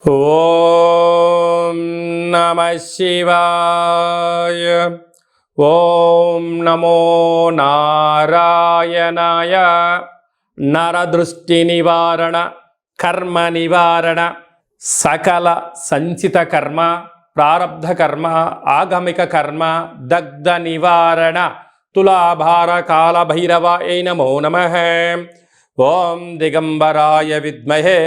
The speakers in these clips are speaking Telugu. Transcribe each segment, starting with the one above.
ఓం నమః శివాయ. ఓం నమో నారాయణాయ. నరదృష్టి నివారణ, కర్మ నివారణ, సకల సంచిత కర్మ, ప్రారబ్ధ కర్మ, ఆగమిక కర్మ, దగ్ధ నివారణ, తులాభార కాల భైరవాయ నమో నమః. ఓం దిగంబరాయ విద్మహే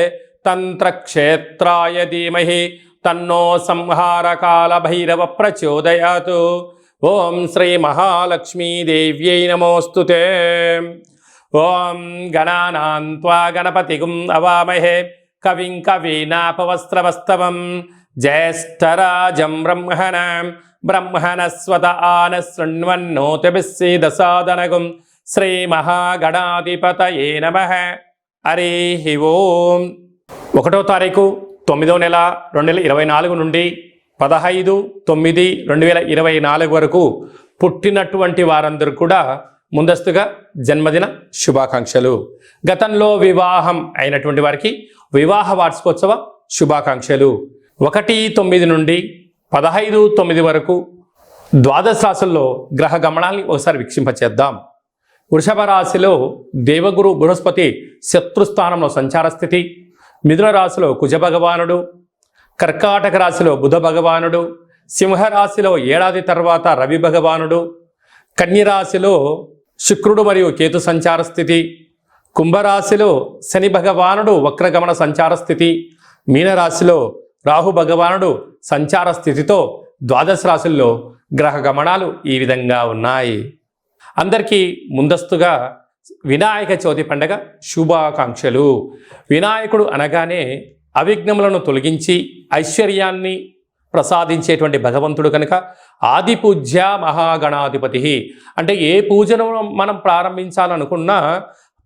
తంత్రక్షేత్రాయ ధీమహి తన్నో సంహారకాల భైరవ ప్రచోదయాత్. ఓం శ్రీ మహాలక్ష్మీదేవ్యై నమోస్తుతే. ఓం గణానాం త్వా గణపతిగుం అవామహే కవిం కవీనాపవస్త్రవస్తవం జ్యేష్ఠరాజం బ్రహ్మణస్వత ఆన శృణ్వన్నోతిభిస్సీదసాదనగుం. శ్రీ మహాగణాధిపతయే నమః. హరి ఓం. 1వ తారీఖు 9వ నెల 2024 నుండి 15/9/2024 వరకు పుట్టినటువంటి వారందరూ కూడా ముందస్తుగా జన్మదిన శుభాకాంక్షలు. గతంలో వివాహం అయినటువంటి వారికి వివాహ వార్షికోత్సవ శుభాకాంక్షలు. 1/9 నుండి 15/9 వరకు ద్వాదశ రాశుల్లో గ్రహ గమనాల్ని ఒకసారి వీక్షింపచేద్దాం. వృషభ రాశిలో దేవగురు బృహస్పతి శత్రుస్థానంలో సంచార స్థితి. మిథున రాశిలో కుజ భగవానుడు, కర్కాటక రాశిలో బుధ భగవానుడు, సింహరాశిలో ఏడాది తర్వాత రవి భగవానుడు, కన్యరాశిలో శుక్రుడు మరియు కేతు సంచార స్థితి, కుంభరాశిలో శని భగవానుడు వక్రగమన సంచార స్థితి, మీనరాశిలో రాహు భగవానుడు సంచార స్థితితో ద్వాదశ రాశుల్లో గ్రహ గమనాలు ఈ విధంగా ఉన్నాయి. అందరికీ ముందస్తుగా వినాయక చవితి పండగ శుభాకాంక్షలు. వినాయకుడు అనగానే అవిఘ్నములను తొలగించి ఐశ్వర్యాన్ని ప్రసాదించేటువంటి భగవంతుడు కనుక ఆది పూజ్య మహాగణాధిపతి. అంటే ఏ పూజను మనం ప్రారంభించాలనుకున్నా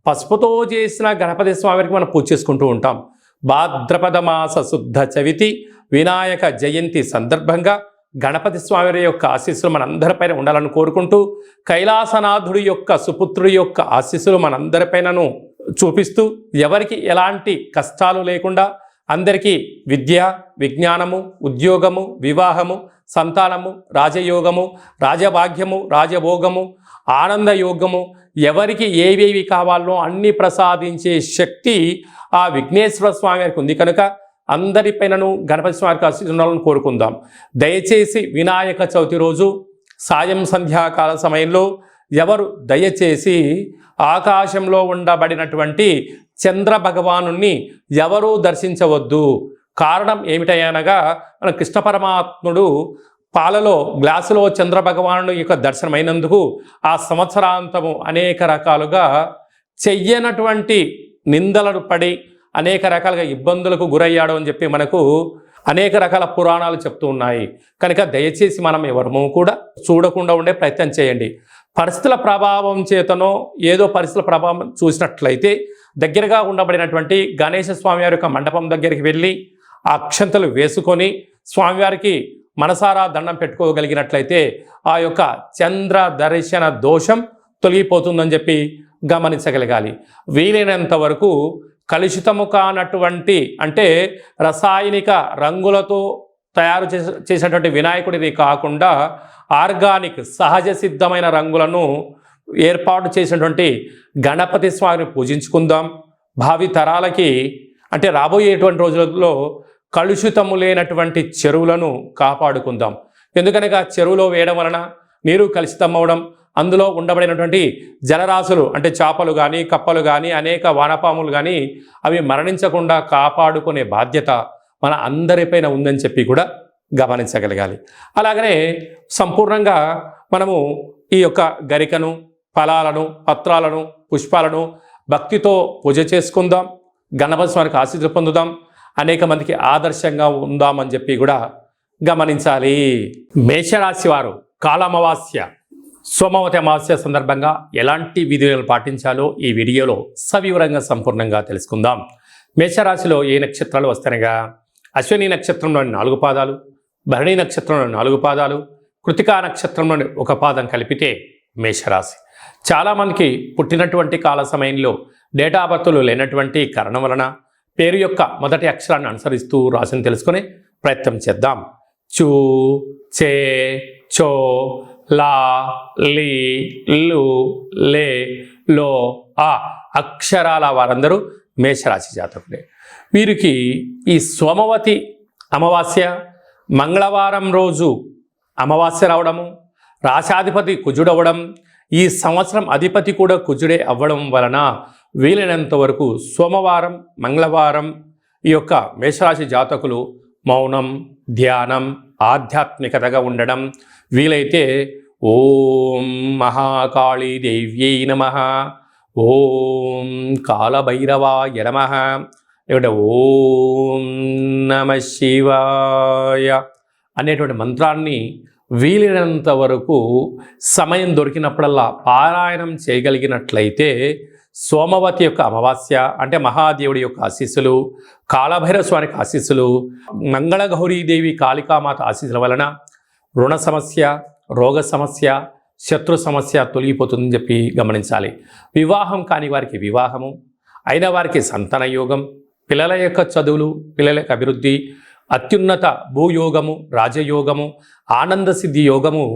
పసుపుతో చేసిన గణపతి స్వామికి మనం పూజ చేసుకుంటూ ఉంటాం. భాద్రపద మాస శుద్ధ చవితి వినాయక జయంతి సందర్భంగా గణపతి స్వామి యొక్క ఆశీస్సులు మనందరిపైన ఉండాలని కోరుకుంటూ, కైలాసనాథుడి యొక్క సుపుత్రుడి యొక్క ఆశీస్సులు మనందరిపైనను చూపిస్తూ, ఎవరికి ఎలాంటి కష్టాలు లేకుండా అందరికీ విద్య, విజ్ఞానము, ఉద్యోగము, వివాహము, సంతానము, రాజయోగము, రాజభాగ్యము, రాజభోగము, ఆనందయోగము, ఎవరికి ఏవేవి కావాలో అన్ని ప్రసాదించే శక్తి ఆ విఘ్నేశ్వర స్వామి వారికి ఉంది కనుక అందరిపైనను గణపతి స్వామికి ఆశీర్వాదాలను కోరుకుందాం. దయచేసి వినాయక చవితి రోజు సాయం సంధ్యాకాల సమయంలో ఎవరు దయచేసి ఆకాశంలో ఉండబడినటువంటి చంద్ర భగవానుణ్ణి ఎవరూ దర్శించవద్దు. కారణం ఏమిటనగా మన కృష్ణ పరమాత్ముడు పాలలో గ్లాసులో చంద్ర భగవానుడు యొక్క దర్శనమైనందుకు ఆ సంవత్సరాంతము అనేక రకాలుగా చెయ్యనటువంటి నిందలను పడి అనేక రకాలుగా ఇబ్బందులకు గురయ్యాడు అని చెప్పి మనకు అనేక రకాల పురాణాలు చెప్తూ ఉన్నాయి. కనుక దయచేసి మనం ఎవరము కూడా చూడకుండా ఉండే ప్రయత్నం చేయండి. పరిస్థితుల ప్రభావం చేతనో ఏదో పరిస్థితుల ప్రభావం చూసినట్లయితే దగ్గరగా ఉండబడినటువంటి గణేశ స్వామివారి యొక్క మండపం దగ్గరికి వెళ్ళి ఆ అక్షంతలు వేసుకొని స్వామివారికి మనసారా దండం పెట్టుకోగలిగినట్లయితే ఆ యొక్క చంద్ర దర్శన దోషం తొలగిపోతుందని చెప్పి గమనించగలగాలి. వీలైనంత వరకు కలుషితము కానటువంటి, అంటే రసాయనిక రంగులతో తయారు చేసినటువంటి వినాయకుడిని కాకుండా ఆర్గానిక్ సహజ సిద్ధమైన రంగులను ఏర్పాటు చేసినటువంటి గణపతి స్వామిని పూజించుకుందాం. భావి తరాలకి, అంటే రాబోయేటువంటి రోజులలో కలుషితము లేనటువంటి చెరువులను కాపాడుకుందాం. ఎందుకనగా చెరువులో వేయడం వలన నీరు కలుషితం అవ్వడం, అందులో ఉండబడినటువంటి జలరాశులు అంటే చేపలు కానీ, కప్పలు కానీ, అనేక వానపాములు కానీ అవి మరణించకుండా కాపాడుకునే బాధ్యత మన అందరిపైన ఉందని చెప్పి కూడా గమనించగలగాలి. అలాగనే సంపూర్ణంగా మనము ఈ యొక్క గరికను, ఫలాలను, పత్రాలను, పుష్పాలను భక్తితో పూజ చేసుకుందాం. గణపతి స్వామికి ఆశీస్సులు పొందుదాం. అనేక మందికి ఆదర్శంగా ఉందామని చెప్పి కూడా గమనించాలి. మేషరాశి వారు కాలమావాస్య, సోమవతి అమావాస్య సందర్భంగా ఎలాంటి విధులను పాటించాలో ఈ వీడియోలో సవివరంగా సంపూర్ణంగా తెలుసుకుందాం. మేషరాశిలో ఏ నక్షత్రాలు వస్తాయనగా అశ్విని నక్షత్రంలోని 4 పాదాలు, భరణి నక్షత్రంలోని 4 పాదాలు, కృతికా నక్షత్రంలోని 1 పాదం కలిపితే మేషరాశి. చాలామందికి పుట్టినటువంటి కాల సమయంలో డేటా బర్త్లు లేనటువంటి కారణం వలన పేరు యొక్క మొదటి అక్షరాన్ని అనుసరిస్తూ రాశిని తెలుసుకునే ప్రయత్నం చేద్దాం. చూ, చే, చో, లా, లీ, లు, లే, లో, ఆ అక్షరాల వారందరూ మేషరాశి జాతకులే. వీరికి ఈ సోమవతి అమావాస్య మంగళవారం రోజు అమావాస్య రావడము, రాశాధిపతి కుజుడవడం, ఈ సంవత్సరం అధిపతి కూడా కుజుడే అవ్వడం వలన వీలైనంత వరకు సోమవారం మంగళవారం ఈ యొక్క మేషరాశి జాతకులు మౌనం, ధ్యానం, ఆధ్యాత్మికతగా ఉండడం, వీలైతే ఓం మహాకాళీ దేవ్యై నమః, ఓం కాలభైరవాయ నమః, లేకుంటే ఓం నమః శివాయ అనేటువంటి మంత్రాన్ని వీలైనంత వరకు సమయం దొరికినప్పుడల్లా పారాయణం చేయగలిగినట్లయితే సోమవతి యొక్క అమావాస్య అంటే మహాదేవుడి యొక్క ఆశీస్సులు, కాలభైరవ స్వామికి ఆశీస్సులు, మంగళగౌరీదేవి కాళికామాత ఆశీస్సుల వలన రుణ సమస్య, రోగ సమస్య, శత్రు సమస్య తొలగిపోతుందని చెప్పి గమనించాలి. వివాహం కాని వారికి వివాహము, అయిన వారికి సంతాన యోగం, పిల్లల యొక్క చదువులు, పిల్లల యొక్క అభివృద్ధి, అత్యున్నత భూయోగము, రాజయోగము, ఆనంద సిద్ధి యోగము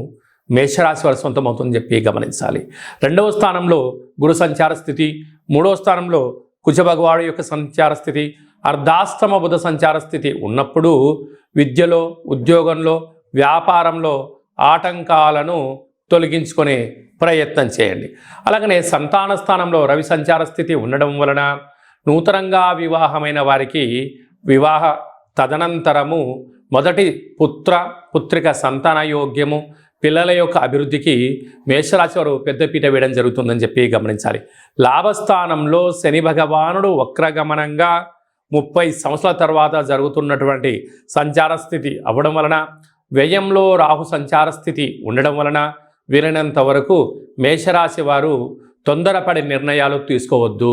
మేషరాశి వారి సొంతమవుతుందని చెప్పి గమనించాలి. 2వ స్థానంలో గురు సంచార స్థితి, 3వ స్థానంలో కుజ భగవాడు యొక్క సంచార స్థితి, అర్ధాష్టమ బుధ సంచార స్థితి ఉన్నప్పుడు విద్యలో, ఉద్యోగంలో, వ్యాపారంలో ఆటంకాలను తొలగించుకునే ప్రయత్నం చేయండి. అలాగనే సంతాన స్థానంలో రవి సంచార స్థితి ఉండడం వలన నూతనంగా వివాహమైన వారికి వివాహ తదనంతరము మొదటి పుత్రిక సంతాన యోగ్యము, పిల్లల యొక్క అభివృద్ధికి మేషరాశి వారు పెద్దపీట వేయడం జరుగుతుందని చెప్పి గమనించాలి. లాభస్థానంలో శని భగవానుడు వక్రగమనంగా 30 సంవత్సరాల తర్వాత జరుగుతున్నటువంటి సంచార స్థితి అవ్వడం వలన, వ్యయంలో రాహు సంచార స్థితి ఉండడం వలన వీలైనంత వరకు మేషరాశి వారు తొందరపడి నిర్ణయాలు తీసుకోవద్దు.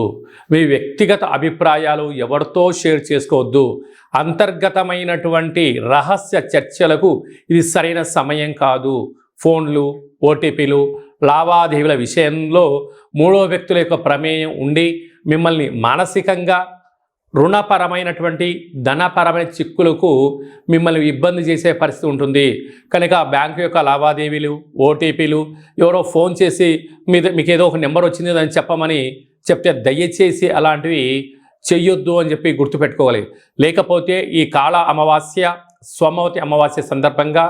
మీ వ్యక్తిగత అభిప్రాయాలు ఎవరితో షేర్ చేసుకోవద్దు. అంతర్గతమైనటువంటి రహస్య చర్చలకు ఇది సరైన సమయం కాదు. ఫోన్లు, ఓటీపీలు, లావాదేవీల విషయంలో 3వ వ్యక్తుల యొక్క ప్రమేయం ఉండి మిమ్మల్ని మానసికంగా రుణపరమైనటువంటి ధనపరమైన చిక్కులకు మిమ్మల్ని ఇబ్బంది చేసే పరిస్థితి ఉంటుంది. కనుక బ్యాంకు యొక్క లావాదేవీలు, ఓటీపీలు, ఎవరో ఫోన్ చేసి మీకు ఏదో ఒక నెంబర్ వచ్చింది అని చెప్పమని చెప్తే దయచేసి అలాంటివి చెయ్యొద్దు అని చెప్పి గుర్తుపెట్టుకోవాలి. లేకపోతే ఈ కాళ అమావాస్య, సోమవతి అమావాస్య సందర్భంగా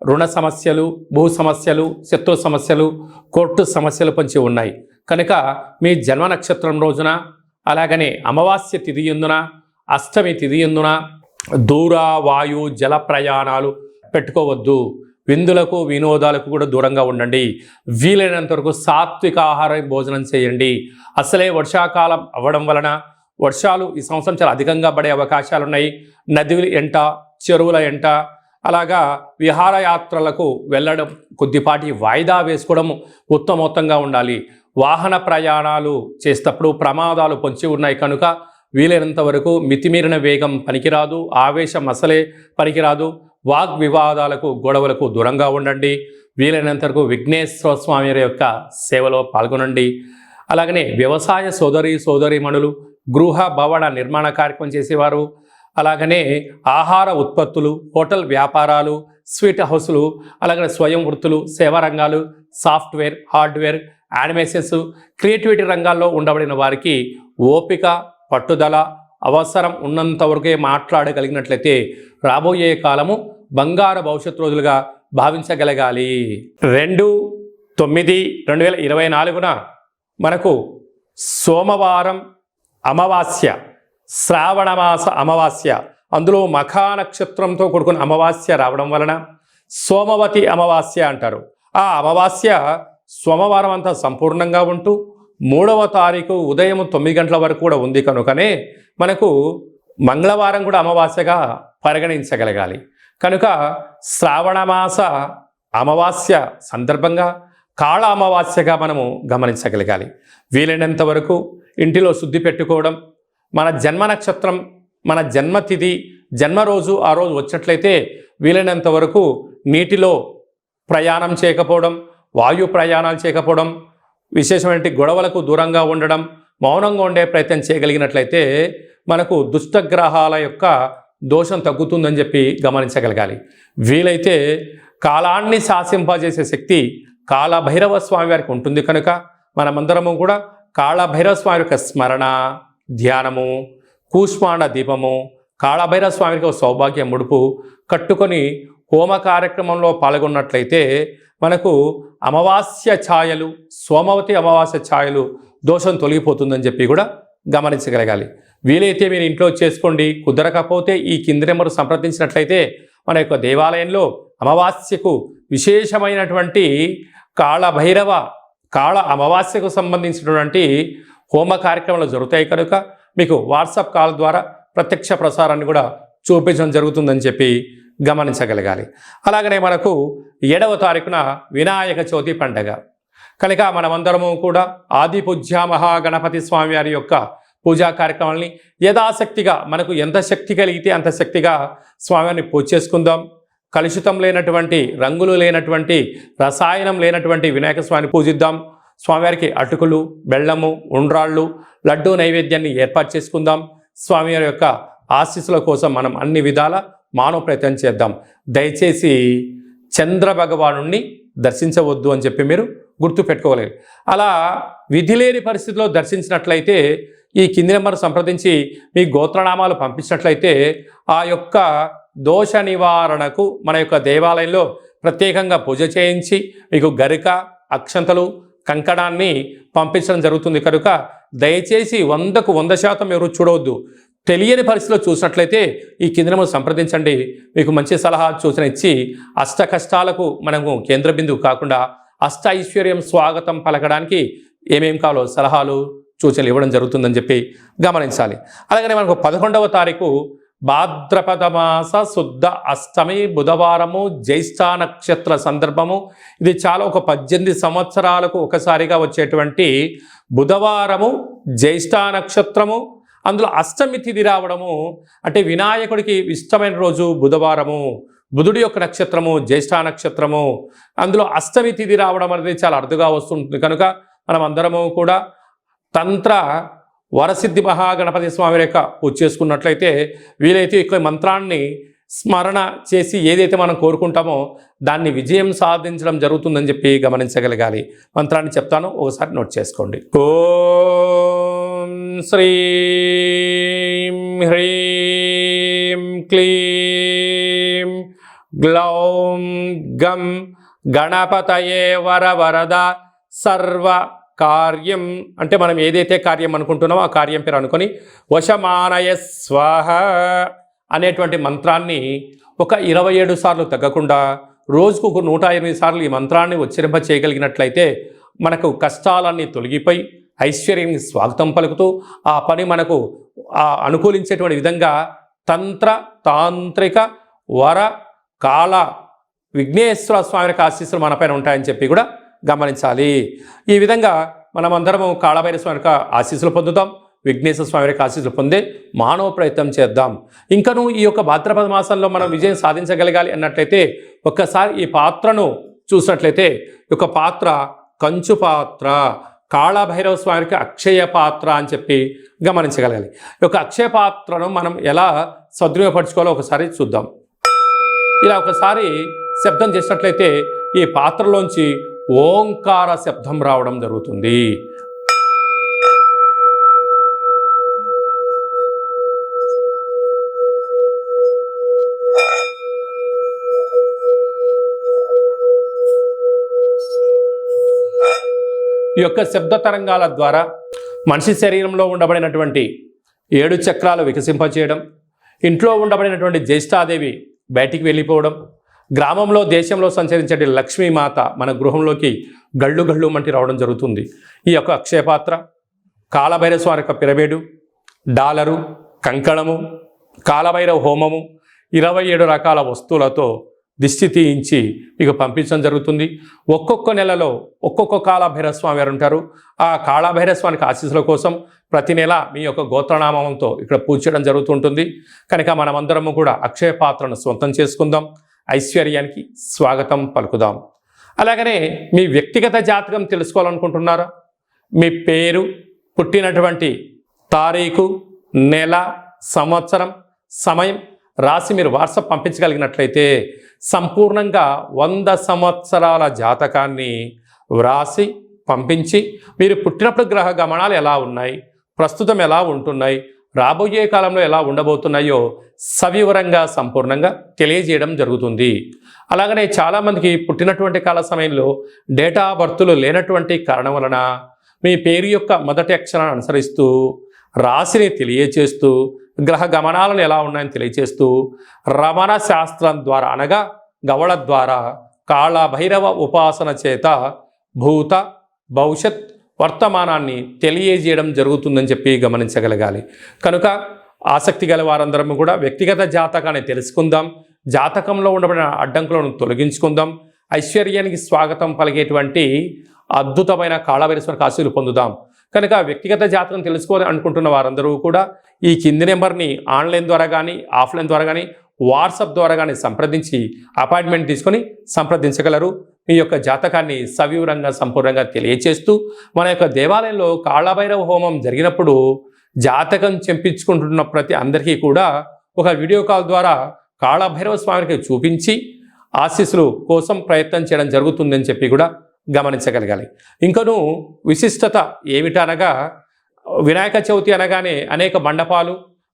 రుణ సమస్యలు, భూ సమస్యలు, శత్రు సమస్యలు, కోర్టు సమస్యలు పొంచి ఉన్నాయి. కనుక మీ జన్మ నక్షత్రం రోజున, అలాగనే అమావాస్య తిథి యందున, అష్టమి తిథి యందున దూర వాయు జల ప్రయాణాలు పెట్టుకోవద్దు. విందులకు, వినోదాలకు కూడా దూరంగా ఉండండి. వీలైనంత వరకు సాత్విక ఆహార భోజనం చేయండి. అసలే వర్షాకాలం అవ్వడం వలన వర్షాలు ఈ సంవత్సరం చాలా అధికంగా పడే అవకాశాలు ఉన్నాయి. నదుల ఎంట, చెరువుల ఎంట, అలాగా విహారయాత్రలకు వెళ్ళడం కొద్దిపాటి వాయిదా వేసుకోవడం ఉత్తమోత్తంగా ఉండాలి. వాహన ప్రయాణాలు చేసేటప్పుడు ప్రమాదాలు పొంచి ఉన్నాయి కనుక వీలైనంత వరకు మితిమీరిన వేగం పనికిరాదు, ఆవేశం అసలే పనికిరాదు. వాగ్వివాదాలకు, గొడవలకు దూరంగా ఉండండి. వీలైనంత వరకు విఘ్నేశ్వర స్వామి యొక్క సేవలో పాల్గొనండి. అలాగనే వ్యవసాయ సోదరీమణులు, గృహ భవన నిర్మాణ కార్యక్రమం చేసేవారు, అలాగనే ఆహార ఉత్పత్తులు, హోటల్ వ్యాపారాలు, స్వీట్ హౌస్లు, అలాగే స్వయం వృత్తులు, సేవా రంగాలు, సాఫ్ట్వేర్, హార్డ్వేర్, యానిమేషన్స్, క్రియేటివిటీ రంగాల్లో ఉండబడిన వారికి ఓపిక, పట్టుదల అవసరం ఉన్నంత వరకే మాట్లాడగలిగినట్లయితే రాబోయే కాలము బంగారు భవిష్యత్ రోజులుగా భావించగలగాలి. 2/9/2024 మనకు సోమవారం అమావాస్య, శ్రావణమాస అమావాస్య, అందులో మఖా నక్షత్రంతో కూడుకున్న అమావాస్య రావడం వలన సోమవతి అమావాస్య అంటారు. ఆ అమావాస్య సోమవారం అంతా సంపూర్ణంగా ఉంటూ 3వ తారీఖు ఉదయం 9 గంటల వరకు కూడా ఉంది కనుకనే మనకు మంగళవారం కూడా అమావాస్యగా పరిగణించగలగాలి. కనుక శ్రావణమాస అమావాస్య సందర్భంగా కాళ అమావాస్యగా మనము గమనించగలగాలి. వీలైనంత వరకు ఇంటిలో శుద్ధి పెట్టుకోవడం, మన జన్మ నక్షత్రం, మన జన్మతిథి, జన్మరోజు ఆ రోజు వచ్చినట్లయితే వీలైనంత వరకు నీటిలో ప్రయాణం చేయకపోవడం, వాయు ప్రయాణాలు చేయకపోవడం, విశేషమైన గొడవలకు దూరంగా ఉండడం, మౌనంగా ఉండే ప్రయత్నం చేయగలిగినట్లయితే మనకు దుష్టగ్రహాల యొక్క దోషం తగ్గుతుందని చెప్పి గమనించగలగాలి. వీలైతే కాలాన్ని శాసింపజేసే శక్తి కాళభైరవ స్వామి వారికి ఉంటుంది కనుక మనమందరము కూడా కాళభైరవ స్వామి యొక్క స్మరణ, ధ్యానము, కూష్మాండ దీపము, కాళభైరవ స్వామికి సౌభాగ్య ముడుపు కట్టుకొని హోమ కార్యక్రమంలో పాల్గొన్నట్లయితే మనకు అమావాస్య ఛాయలు, సోమవతి అమావాస్య ఛాయలు దోషం తొలగిపోతుందని చెప్పి కూడా గమనించగలగాలి. వీలైతే మీరు ఇంట్లో చేసుకోండి. కుదరకపోతే ఈ కింది నెంబరు సంప్రదించినట్లయితే మన యొక్క దేవాలయంలో అమావాస్యకు విశేషమైనటువంటి కాళ అమావాస్యకు సంబంధించినటువంటి హోమ కార్యక్రమాలు జరుగుతాయి కనుక మీకు వాట్సాప్ కాల్ ద్వారా ప్రత్యక్ష ప్రసారాన్ని కూడా చూపించడం జరుగుతుందని చెప్పి గమనించగలగాలి. అలాగనే మనకు 7వ తారీఖున వినాయక చవితి పండగ కనుక మనమందరము కూడా ఆది పూజ్య మహాగణపతి స్వామి వారి యొక్క పూజా కార్యక్రమాలని యథాశక్తిగా మనకు ఎంత శక్తి కలిగితే అంత శక్తిగా స్వామివారిని పూజ చేసుకుందాం. కలుషితం లేనటువంటి, రంగులు లేనటువంటి, రసాయనం లేనటువంటి వినాయక స్వామిని పూజిద్దాం. స్వామివారికి అటుకులు, బెల్లము, ఉండ్రాళ్ళు, లడ్డూ నైవేద్యాన్ని ఏర్పాటు చేసుకుందాం. స్వామివారి యొక్క ఆశీస్సుల కోసం మనం అన్ని విధాల మానవ ప్రయత్నం చేద్దాం. దయచేసి చంద్ర భగవానుణ్ణి దర్శించవద్దు అని చెప్పి మీరు గుర్తుపెట్టుకోలేదు. అలా విధి లేని పరిస్థితిలో దర్శించినట్లయితే ఈ కింది నెంబర్ సంప్రదించి మీ గోత్రనామాలు పంపించినట్లయితే ఆ యొక్క దోష నివారణకు మన యొక్క దేవాలయంలో ప్రత్యేకంగా పూజ చేయించి మీకు గరిక, అక్షంతలు, కంకణాన్ని పంపించడం జరుగుతుంది కనుక దయచేసి 100కు 100% ఎవరు చూడవద్దు. తెలియని పరిస్థితిలో చూసినట్లయితే ఈ కింది నెంబర్ సంప్రదించండి. మీకు మంచి సలహా సూచన ఇచ్చి అష్ట కష్టాలకు మనము కేంద్ర బిందువు కాకుండా అష్ట ఐశ్వర్యం స్వాగతం పలకడానికి ఏమేం కావాలో సలహాలు, సూచనలు ఇవ్వడం జరుగుతుందని చెప్పి గమనించాలి. అలాగనే మనకు 11వ తారీఖు భాద్రపద మాస శుద్ధ అష్టమి బుధవారము, జ్యేష్ఠ నక్షత్ర సందర్భము. ఇది చాలా ఒక 18 సంవత్సరాలకు ఒకసారిగా వచ్చేటువంటి బుధవారము, జ్యేష్ఠ నక్షత్రము, అందులో అష్టమి తిథి రావడము. అంటే వినాయకుడికి ఇష్టమైన రోజు బుధవారము, బుధుడి యొక్క నక్షత్రము జ్యేష్ఠ నక్షత్రము, అందులో అష్టమి తిథి రావడం అనేది చాలా అరుదుగా వస్తుంటుంది కనుక మనం అందరము కూడా తంత్ర వరసిద్ధి మహాగణపతి స్వామి యొక్క పూజ చేసుకున్నట్లయితే వీలైతే ఈ మంత్రాన్ని స్మరణ చేసి ఏదైతే మనం కోరుకుంటామో దాన్ని విజయం సాధించడం జరుగుతుందని చెప్పి గమనించగలగాలి. మంత్రాన్ని చెప్తాను, ఒకసారి నోట్ చేసుకోండి. ఓం శ్రీం హ్రీం క్లీం గ్లౌం గం గణపతయే వరవరద సర్వ కార్యం. అంటే మనం ఏదైతే కార్యం అనుకుంటున్నామో ఆ కార్యం పేరు అనుకొని వశమానయ స్వాహ అనేటువంటి మంత్రాన్ని ఒక 27 సార్లు తగ్గకుండా రోజుకు ఒక 108 సార్లు ఈ మంత్రాన్ని ఉచ్చరింప చేయగలిగినట్లయితే మనకు కష్టాలన్నీ తొలగిపోయి ఐశ్వర్యానికి స్వాగతం పలుకుతూ ఆ పని మనకు అనుకూలించేటువంటి విధంగా తంత్ర తాంత్రిక వర కాల విఘ్నేశ్వర స్వామి యొక్క ఆశీస్సులు మనపైన ఉంటాయని చెప్పి కూడా గమనించాలి. ఈ విధంగా మనమందరము కాళభైరవ స్వామి యొక్క ఆశీస్సులు పొందుతాం. విఘ్నేశ్వర స్వామి యొక్క ఆశీస్సులు పొందే మానవ ప్రయత్నం చేద్దాం. ఇంకను ఈ యొక్క భాద్రపద మాసంలో మనం విజయం సాధించగలగాలి అన్నట్లయితే ఒక్కసారి ఈ పాత్రను చూసినట్లయితే ఈ యొక్క పాత్ర కంచు పాత్ర, కాళభైరవ స్వామికి అక్షయ పాత్ర అని చెప్పి గమనించగలగాలి. ఈ యొక్క అక్షయ పాత్రను మనం ఎలా సద్వినియోగపరచుకోవాలో ఒకసారి చూద్దాం. ఇలా ఒకసారి శబ్దం చేసినట్లయితే ఈ పాత్రలోంచి ఓంకార శబ్దం రావడం జరుగుతుంది. ఈ యొక్క శబ్ద తరంగాల ద్వారా మనిషి శరీరంలో ఉండబడినటువంటి 7 చక్రాలు వికసింపచేయడం, ఇంట్లో ఉండబడినటువంటి జ్యేష్ఠాదేవి బయటికి వెళ్ళిపోవడం, గ్రామంలో దేశంలో సంచరించే లక్ష్మీమాత మన గృహంలోకి గళ్ళు గళ్ళు మంటి రావడం జరుగుతుంది. ఈ యొక్క అక్షయపాత్ర, కాళభైరవ స్వామి యొక్క పిరమిడు, డాలరు, కంకణము, కాళభైరవ హోమము, 27 రకాల వస్తువులతో దిష్టి తీయించి మీకు పంపించడం జరుగుతుంది. ఒక్కొక్క నెలలో ఒక్కొక్క కాళభైరవ స్వామి వారు ఉంటారు. ఆ కాళభైరవ స్వామికి ఆశీస్సుల కోసం ప్రతి నెల మీ యొక్క గోత్రనామంతో ఇక్కడ పూజ చేయడం జరుగుతుంటుంది. కనుక మనమందరము కూడా అక్షయ పాత్రను సొంతం చేసుకుందాం, ఐశ్వర్యానికి స్వాగతం పలుకుదాం. అలాగనే మీ వ్యక్తిగత జాతకం తెలుసుకోవాలనుకుంటున్నారా? మీ పేరు, పుట్టినటువంటి తారీఖు, నెల, సంవత్సరం, సమయం రాసి మీరు వాట్సాప్ పంపించగలిగినట్లయితే సంపూర్ణంగా 100 సంవత్సరాల జాతకాన్ని వ్రాసి పంపించి మీరు పుట్టినప్పుడు గ్రహ గమనాలు ఎలా ఉన్నాయి, ప్రస్తుతం ఎలా ఉంటున్నాయి, రాబోయే కాలంలో ఎలా ఉండబోతున్నాయో సవివరంగా సంపూర్ణంగా తెలియజేయడం జరుగుతుంది. అలాగనే చాలామందికి పుట్టినటువంటి కాల సమయంలో డేటా బర్త్లు లేనటువంటి కారణం వలన మీ పేరు యొక్క మొదటి అక్షరాన్ని అనుసరిస్తూ రాశిని తెలియచేస్తూ గ్రహ గమనాలను ఎలా ఉన్నాయని తెలియచేస్తూ రమణ శాస్త్రం ద్వారా అనగా గవళ ద్వారా కాళభైరవ ఉపాసన చేత భూత భవిష్యత్ వర్తమానాన్ని తెలియజేయడం జరుగుతుందని చెప్పి గమనించగలగాలి. కనుక ఆసక్తి గల వారందరం కూడా వ్యక్తిగత జాతకాన్ని తెలుసుకుందాం, జాతకంలో ఉండబడిన అడ్డంకులను తొలగించుకుందాం, ఐశ్వర్యానికి స్వాగతం పలిగేటువంటి అద్భుతమైన కాళభైరవ ఆశీస్సులు పొందుదాం. కనుక వ్యక్తిగత జాతకం తెలుసుకోవాలి అనుకుంటున్న వారందరూ కూడా ఈ కింది నెంబర్ని ఆన్లైన్ ద్వారా కానీ ఆఫ్లైన్ ద్వారా కానీ వాట్సాప్ ద్వారా కానీ సంప్రదించి అపాయింట్మెంట్ తీసుకొని సంప్రదించగలరు. మీ యొక్క జాతకాన్ని సవివరంగా సంపూర్ణంగా తెలియచేస్తూ మన యొక్క దేవాలయంలో కాళభైరవ హోమం జరిగినప్పుడు జాతకం చెప్పించుకుంటున్న ప్రతి అందరికీ కూడా ఒక వీడియో కాల్ ద్వారా కాళభైరవ స్వామికి చూపించి ఆశీస్సులు కోసం ప్రయత్నం చేయడం జరుగుతుందని చెప్పి కూడా గమనించగలగాలి. ఇంకనూ విశిష్టత ఏమిటనగా వినాయక చవితి అనగానే అనేక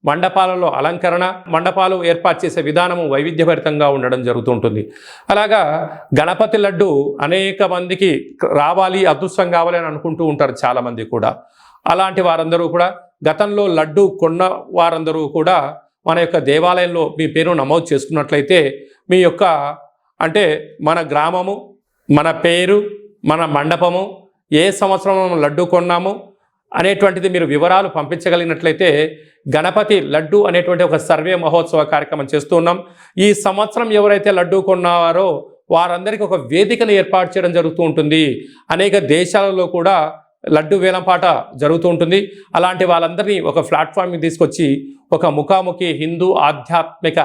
మండపాలలో అలంకరణ, మండపాలు ఏర్పాటు చేసే విధానము వైవిధ్యభరితంగా ఉండడం జరుగుతుంటుంది. అలాగా గణపతి లడ్డు అనేక మందికి రావాలి, అదృష్టం కావాలి అని అనుకుంటూ ఉంటారు చాలామంది కూడా. అలాంటి వారందరూ కూడా గతంలో లడ్డు కొన్న వారందరూ కూడా మన యొక్క దేవాలయంలో మీ పేరు నమోదు చేసుకున్నట్లయితే మీ యొక్క అంటే మన గ్రామము, మన పేరు, మన మండపము, ఏ సంవత్సరం లడ్డు కొన్నాము అనేటువంటిది మీరు వివరాలు పంపించగలిగినట్లయితే గణపతి లడ్డు అనేటువంటి ఒక సర్వే మహోత్సవ కార్యక్రమం చేస్తూ ఉన్నాం. ఈ సంవత్సరం ఎవరైతే లడ్డు కొన్నారో వారందరికీ ఒక వేదికను ఏర్పాటు చేయడం జరుగుతూ ఉంటుంది. అనేక దేశాలలో కూడా లడ్డు వేలంపాట జరుగుతూ ఉంటుంది. అలాంటి వాళ్ళందరినీ ఒక ప్లాట్ఫామ్కి తీసుకొచ్చి ఒక ముఖాముఖి హిందూ ఆధ్యాత్మిక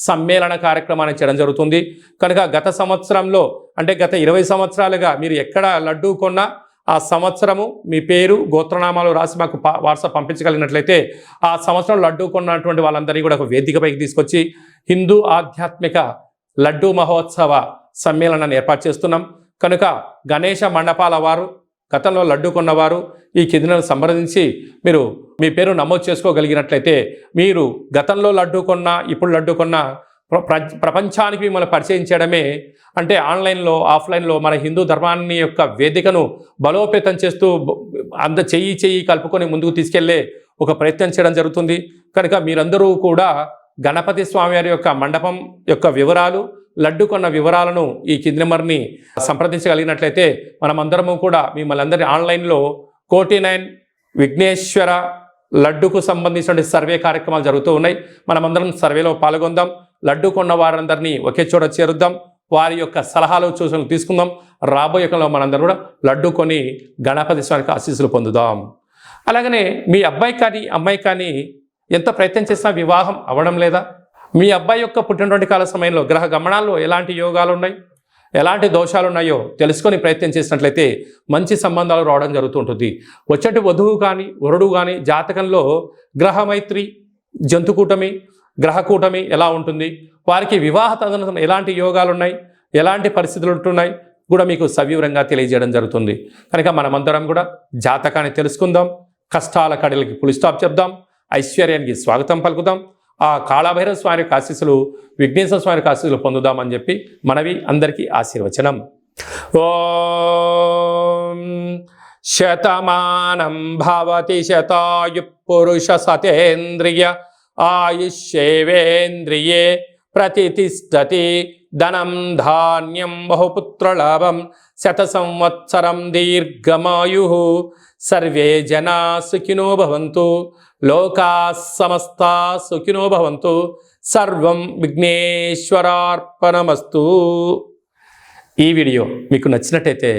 సమ్మేళన కార్యక్రమాన్ని చేయడం జరుగుతుంది. కనుక గత సంవత్సరంలో అంటే గత 20 సంవత్సరాలుగా మీరు ఎక్కడ లడ్డు కొన్నా ఆ సంవత్సరము మీ పేరు గోత్రనామాలు రాసి మాకు వాట్సాప్ పంపించగలిగినట్లయితే ఆ సంవత్సరం లడ్డు కొన్నటువంటి వాళ్ళందరినీ కూడా ఒక వేదికపైకి తీసుకొచ్చి హిందూ ఆధ్యాత్మిక లడ్డు మహోత్సవ సమ్మేళనాన్ని ఏర్పాటు చేస్తున్నాం. కనుక గణేష మండపాల వారు, గతంలో లడ్డు కొన్నవారు ఈ కిందను సంప్రదించి మీరు మీ పేరు నమోదు చేసుకోగలిగినట్లయితే మీరు గతంలో లడ్డు కొన్నా ఇప్పుడు లడ్డు కొన్నా ప్రపంచానికి మిమ్మల్ని పరిచయం చేయడమే అంటే ఆన్లైన్లో ఆఫ్లైన్లో మన హిందూ ధర్మాన్ని యొక్క వేదికను బలోపేతం చేస్తూ చెయ్యి కలుపుకొని ముందుకు తీసుకెళ్లే ఒక ప్రయత్నం చేయడం జరుగుతుంది. కనుక మీరందరూ కూడా గణపతి స్వామివారి యొక్క మండపం యొక్క వివరాలు, లడ్డు కొన్న వివరాలను ఈ కింది నెంబర్ని సంప్రదించగలిగినట్లయితే మనమందరము కూడా మిమ్మల్ని అందరి ఆన్లైన్లో 49 విఘ్నేశ్వర లడ్డుకు సంబంధించిన సర్వే కార్యక్రమాలు జరుగుతూ ఉన్నాయి. మనమందరం సర్వేలో పాల్గొందాం. లడ్డు కొన్న వారందరినీ ఒకే చోట చేరుద్దాం. వారి యొక్క సలహాలు సూచనలు తీసుకుందాం. రాబోయే కాలంలో మనందరం కూడా లడ్డు కొని గణపతి స్వామికి ఆశీస్సులు పొందుదాం. అలాగనే మీ అబ్బాయి కానీ అమ్మాయి కానీ ఎంత ప్రయత్నం చేసినా వివాహం అవ్వడం లేదా? మీ అబ్బాయి యొక్క పుట్టినటువంటి కాల సమయంలో గ్రహ గమనాల్లో ఎలాంటి యోగాలు ఉన్నాయి, ఎలాంటి దోషాలు ఉన్నాయో తెలుసుకొని ప్రయత్నం చేసినట్లయితే మంచి సంబంధాలు రావడం జరుగుతుంటుంది. వచ్చేటి వధువు కానీ వరుడు కానీ జాతకంలో గ్రహమైత్రి, జంతుకూటమి, గ్రహకూటమి ఎలా ఉంటుంది, వారికి వివాహ తదనంతరం ఎలాంటి యోగాలు ఉన్నాయి, ఎలాంటి పరిస్థితులు ఉంటున్నాయి కూడా మీకు సవివరంగా తెలియజేయడం జరుగుతుంది. కనుక మనమందరం కూడా జాతకాన్ని తెలుసుకుందాం, కష్టాల కడలకి ఫుల్ స్టాప్ చెప్దాం, ఐశ్వర్యానికి స్వాగతం పలుకుదాం. ఆ కాళభైరవ స్వామి యొక్క ఆశీస్సులు, విఘ్నేశ్వర స్వామి యొక్క ఆశీస్సులు పొందుదామని చెప్పి మనవి అందరికీ ఆశీర్వచనం. ఓం శతమానం భవతి శతాయు పురుష సతేంద్రియ ఆయుష్యేవేంద్రియే ప్రతిష్టతి ధనం ధాన్యం బహుపుత్రలాభం శత సంవత్సరం దీర్ఘమాయు సర్వే జనా సుఖినో భవంతు లోకా సమస్తా సుఖినో భవంతు సర్వం విఘ్నేశ్వరార్పణమస్తు. ఈ వీడియో మీకు నచ్చినట్టయితే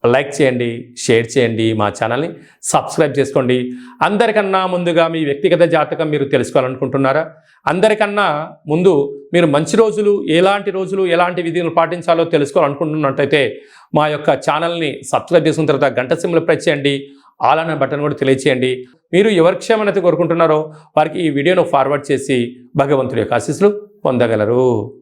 లైక్ చేయండి, షేర్ చేయండి, మా ఛానల్ని సబ్స్క్రైబ్ చేసుకోండి. అందరికన్నా ముందుగా మీ వ్యక్తిగత జాతకం మీరు తెలుసుకోవాలనుకుంటున్నారా? అందరికన్నా ముందు మీరు మంచి రోజులు, ఎలాంటి విధులు పాటించాలో తెలుసుకోవాలనుకుంటున్నట్టయితే మా యొక్క ఛానల్ని సబ్స్క్రైబ్ చేసుకున్న తర్వాత గంట సింబల్ ప్రెస్ చేయండి. ఆల్ అనే బటన్ కూడా తెలియచేయండి. మీరు ఎవరి క్షేమనైతే కోరుకుంటున్నారో వారికి ఈ వీడియోను ఫార్వర్డ్ చేసి భగవంతుడి యొక్క ఆశీస్సులు పొందగలరు.